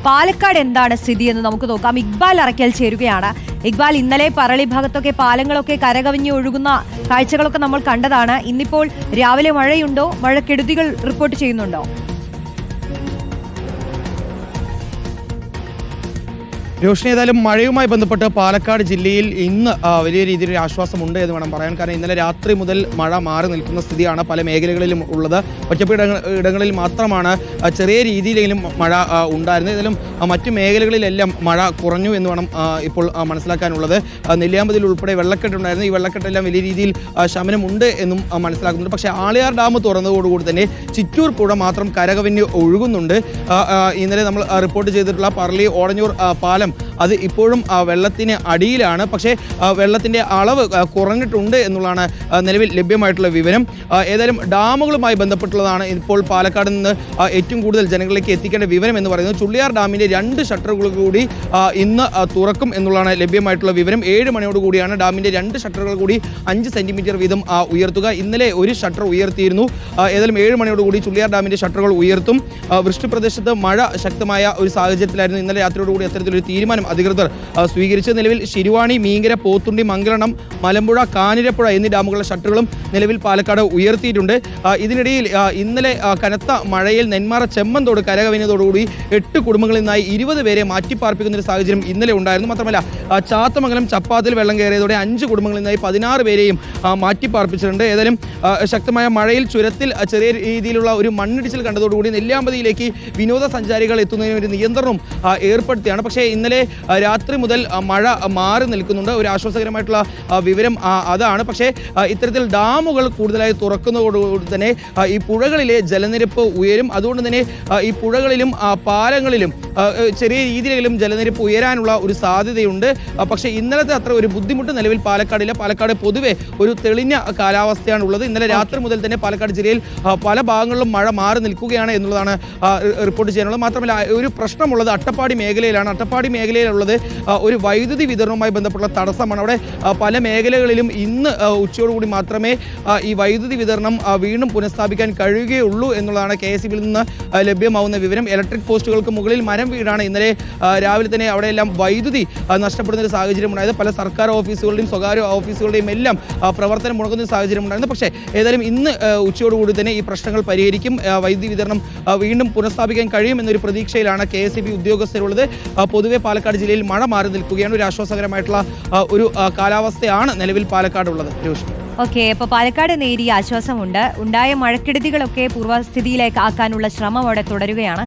പാലക്കാട് എന്താണ് സ്ഥിതി എന്ന് നമുക്ക് നോക്കാം. ഇക്ബാൽ അറയ്ക്കൽ ചേരുകയാണ്. ഇക്ബാൽ, ഇന്നലെ പറളി ഭാഗത്തൊക്കെ പാലങ്ങളൊക്കെ കരകവിഞ്ഞ് ഒഴുകുന്ന കാഴ്ചകളൊക്കെ നമ്മൾ കണ്ടതാണ്. ഇന്നിപ്പോൾ രാവിലെ മഴയുണ്ടോ? മഴക്കെടുതികൾ റിപ്പോർട്ട് ചെയ്യുന്നുണ്ടോ? രോഷിനി, ഏതായാലും മഴയുമായി ബന്ധപ്പെട്ട് പാലക്കാട് ജില്ലയിൽ ഇന്ന് വലിയ രീതിയിൽ ആശ്വാസമുണ്ട് എന്ന് വേണം പറയാൻ. കാരണം ഇന്നലെ രാത്രി മുതൽ മഴ മാറി നിൽക്കുന്ന സ്ഥിതിയാണ് പല മേഖലകളിലും ഉള്ളത്. ഒറ്റപ്പെട്ട ഇടങ്ങളിൽ മാത്രമാണ് ചെറിയ രീതിയിലെങ്കിലും മഴ ഉണ്ടായിരുന്നത്. ഏതായാലും മറ്റു മേഖലകളിലെല്ലാം മഴ കുറഞ്ഞു എന്ന് വേണം ഇപ്പോൾ മനസ്സിലാക്കാനുള്ളത്. നെല്ലിയാമ്പതിൽ ഉൾപ്പെടെ വെള്ളക്കെട്ടുണ്ടായിരുന്നു. ഈ വെള്ളക്കെട്ടെല്ലാം വലിയ രീതിയിൽ ശമനമുണ്ട് എന്നും മനസ്സിലാക്കുന്നുണ്ട്. പക്ഷേ ആളിയാർ ഡാം തുറന്നതോടുകൂടി തന്നെ ചിറ്റൂർ പുഴ മാത്രം കരകവിഞ്ഞ് ഒഴുകുന്നുണ്ട്. ഇന്നലെ നമ്മൾ റിപ്പോർട്ട് ചെയ്തിട്ടുള്ള പറളി ഓടഞ്ഞൂർ പാലം അത് ഇപ്പോഴും വെള്ളത്തിന് അടിയിലാണ്. പക്ഷേ വെള്ളത്തിൻ്റെ അളവ് കുറഞ്ഞിട്ടുണ്ട് എന്നുള്ളതാണ് നിലവിൽ ലഭ്യമായിട്ടുള്ള വിവരം. ഏതായാലും ഡാമുകളുമായി ബന്ധപ്പെട്ടുള്ളതാണ് ഇപ്പോൾ പാലക്കാട് നിന്ന് ഏറ്റവും കൂടുതൽ ജനങ്ങളിലേക്ക് എത്തിക്കേണ്ട വിവരം എന്ന് പറയുന്നത്. ചുള്ളിയാർ ഡാമിൻ്റെ 2 ഷട്ടറുകൾ കൂടി ഇന്ന് തുറക്കും എന്നുള്ളതാണ് ലഭ്യമായിട്ടുള്ള വിവരം. 7 മണിയോടുകൂടിയാണ് ഡാമിൻ്റെ 2 ഷട്ടറുകൾ കൂടി 5 സെൻറ്റിമീറ്റർ വീതം ഉയർത്തുക. ഇന്നലെ ഒരു ഷട്ടർ ഉയർത്തിയിരുന്നു. ഏതായാലും 7 മണിയോടുകൂടി ചുള്ളിയാർ ഡാമിൻ്റെ ഷട്ടറുകൾ ഉയർത്തും. വൃഷ്ടിപ്രദേശത്ത് മഴ ശക്തമായ ഒരു സാഹചര്യത്തിലായിരുന്നു. ഇന്നലെ രാത്രിയോടുകൂടി അത്തരത്തിലൊരു തീരുമാനം അധികൃതർ സ്വീകരിച്ച് നിലവിൽ ശിരുവാണി, മീങ്കര, പോത്തുണ്ടി, മംഗലണം, മലമ്പുഴ, കാഞ്ഞിരപ്പുഴ എന്നീ ഡാമുകളുടെ ഷട്ടറുകളും നിലവിൽ പാലക്കാട് ഉയർത്തിയിട്ടുണ്ട്. ഇതിനിടയിൽ ഇന്നലെ കനത്ത മഴയിൽ നെന്മാറ ചെമ്മന്തോട് കരകവിഞ്ഞതോടുകൂടി 8 കുടുംബങ്ങളിൽ നിന്നായി 20 പേരെ മാറ്റിപ്പാർപ്പിക്കുന്ന ഒരു സാഹചര്യം ഇന്നലെ ഉണ്ടായിരുന്നു. മാത്രമല്ല ചാത്തമംഗലം ചപ്പാത്തിൽ വെള്ളം കയറിയതോടെ 5 കുടുംബങ്ങളിൽ നിന്നായി 16 പേരെയും മാറ്റിപ്പാർപ്പിച്ചിട്ടുണ്ട്. ഏതായാലും ശക്തമായ മഴയിൽ ചുരത്തിൽ ചെറിയ രീതിയിലുള്ള ഒരു മണ്ണിടിച്ചിൽ കണ്ടതോടുകൂടി നെല്ലിയാമ്പതിയിലേക്ക് വിനോദസഞ്ചാരികൾ എത്തുന്നതിന് ഒരു നിയന്ത്രണം ഏർപ്പെടുത്തിയാണ്. പക്ഷേ ഇന്നലെ രാത്രി മുതൽ മഴ മാറി നിൽക്കുന്നുണ്ട്. ഒരു ആശ്വാസകരമായിട്ടുള്ള വിവരം അതാണ്. പക്ഷേ ഇത്തരത്തിൽ ഡാമുകൾ കൂടുതലായി തുറക്കുന്നതോടുകൂടി തന്നെ ഈ പുഴകളിലെ ജലനിരപ്പ് ഉയരും. അതുകൊണ്ട് തന്നെ ഈ പുഴകളിലും പാലങ്ങളിലും ചെറിയ രീതിയിലെങ്കിലും ജലനിരപ്പ് ഉയരാനുള്ള ഒരു സാധ്യതയുണ്ട്. പക്ഷേ ഇന്നലത്തെ അത്ര ഒരു ബുദ്ധിമുട്ട് നിലവിൽ പാലക്കാടില്ല. പാലക്കാട് പൊതുവെ ഒരു തെളിഞ്ഞ കാലാവസ്ഥയാണ് ഉള്ളത്. ഇന്നലെ രാത്രി മുതൽ തന്നെ പാലക്കാട് ജില്ലയിൽ പല ഭാഗങ്ങളിലും മഴ മാറി നിൽക്കുകയാണ് എന്നുള്ളതാണ് റിപ്പോർട്ട് ചെയ്യാനുള്ളത്. മാത്രമല്ല ഒരു പ്രശ്നമുള്ളത് അട്ടപ്പാടി മേഖലയിലാണ്. അട്ടപ്പാടി മേഖലയിലുള്ളത് ഒരു വൈദ്യുതി വിതരണവുമായി ബന്ധപ്പെട്ട തടസ്സമാണ്. അവിടെ പല മേഖലകളിലും ഇന്ന് ഉച്ചയോടുകൂടി മാത്രമേ ഈ വൈദ്യുതി വിതരണം വീണ്ടും പുനഃസ്ഥാപിക്കാൻ കഴിയുകയുള്ളൂ എന്നുള്ളതാണ് KSEBിൽ നിന്ന് ലഭ്യമാവുന്ന വിവരം. ഇലക്ട്രിക് പോസ്റ്റുകൾക്ക് മുകളിൽ മരം വീടാണ് ഇന്നലെ രാവിലെ തന്നെ അവിടെയെല്ലാം വൈദ്യുതി നഷ്ടപ്പെടുന്ന ഒരു സാഹചര്യം ഉണ്ടായത്. പല സർക്കാർ ഓഫീസുകളുടെയും സ്വകാര്യ ഓഫീസുകളുടെയും എല്ലാം പ്രവർത്തനം മുടങ്ങുന്ന ഒരു സാഹചര്യം ഉണ്ടായിരുന്നു. പക്ഷേ ഏതായാലും ഇന്ന് ഉച്ചയോടുകൂടി തന്നെ ഈ പ്രശ്നങ്ങൾ പരിഹരിക്കും. വൈദ്യുതി വിതരണം വീണ്ടും പുനഃസ്ഥാപിക്കാൻ കഴിയുമെന്നൊരു പ്രതീക്ഷയിലാണ് KSEB ഉദ്യോഗസ്ഥരുള്ളത്. പൊതുവെ പാലക്കാട് ജില്ലയിൽ മഴ മാറി നിൽക്കുകയാണ്. ഒരു ആശ്വാസകരമായിട്ടുള്ള ഒരു കാലാവസ്ഥയാണ് നിലവിൽ പാലക്കാടുള്ളത്. ഓക്കെ, അപ്പോൾ പാലക്കാട് നേരിയ ആശ്വാസമുണ്ട്. ഉണ്ടായ മഴക്കെടുതികളൊക്കെ പൂർവ്വസ്ഥിതിയിലേക്ക് ആക്കാനുള്ള ശ്രമം അവിടെ തുടരുകയാണ്.